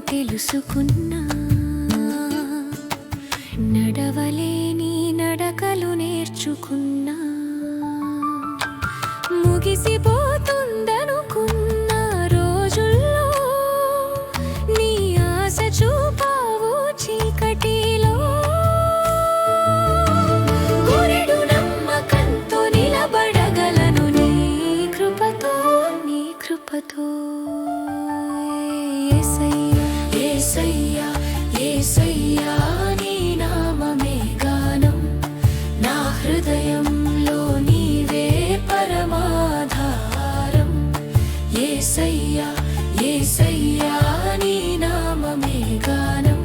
తెలుసుకున్నా నడవలేని నడకలు నేర్చుకున్నా ముగిసిపోతుందనుకున్న రోజుల్లో నీ ఆశ చూపావు చీకటిలో గురెడు నమ్మకంతో నిలబడగలను నీ కృపతో యేసయ్యా యేసయ్యా నీ నామమే గానం నా హృదయంలో నీవే పరమాధారం యేసయ్యా యేసయ్యా నీ నామమే గానం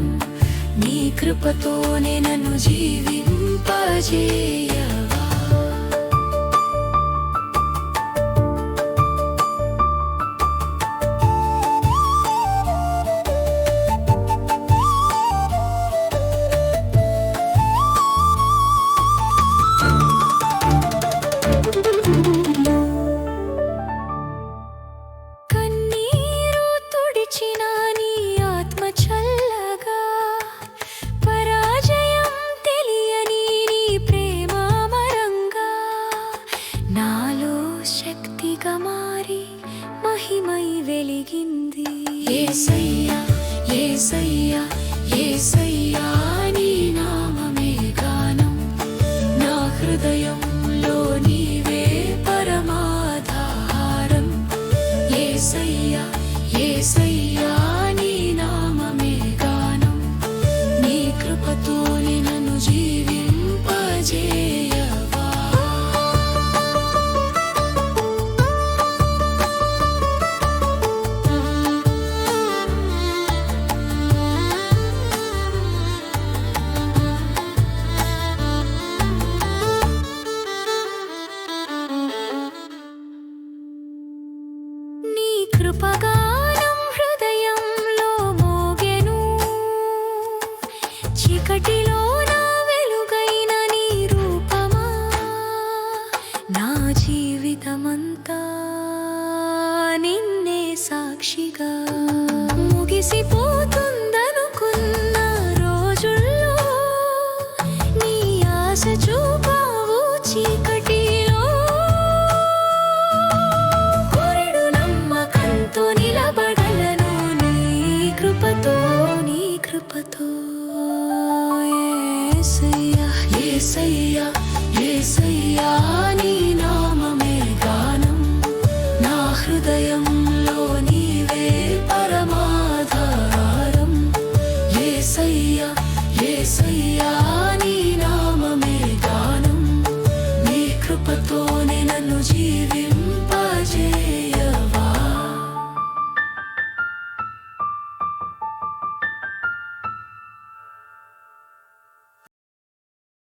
నీ కృపతోనే నన్ను జీవింపజేయవా మహిమై వెలిగింది యేసయ్యా యేసయ్యా యేసయ్యా నీ నామమే గానం నా హృదయంలో నీవే పరమాధారం యేసయ్యా యేసయ్యా నీ నామమే గానం నీ కృపతోనే నన్ను జీవింపజేయవా కృపగానం హృదయంలో మోగెను చీకటిలో నా వెలుగైన నీ రూపమా నా జీవితమంతా నిన్నే సాక్షిగా ముగిసిపోతుందనుకున్న రోజుల్లో నీ ఆశ చూపావు చీకటిలో నిలబడలను నీ కృపతో యేసయ్యా యేసయ్యా యేసయ్యా నీ నామమే గానం నా హృదయం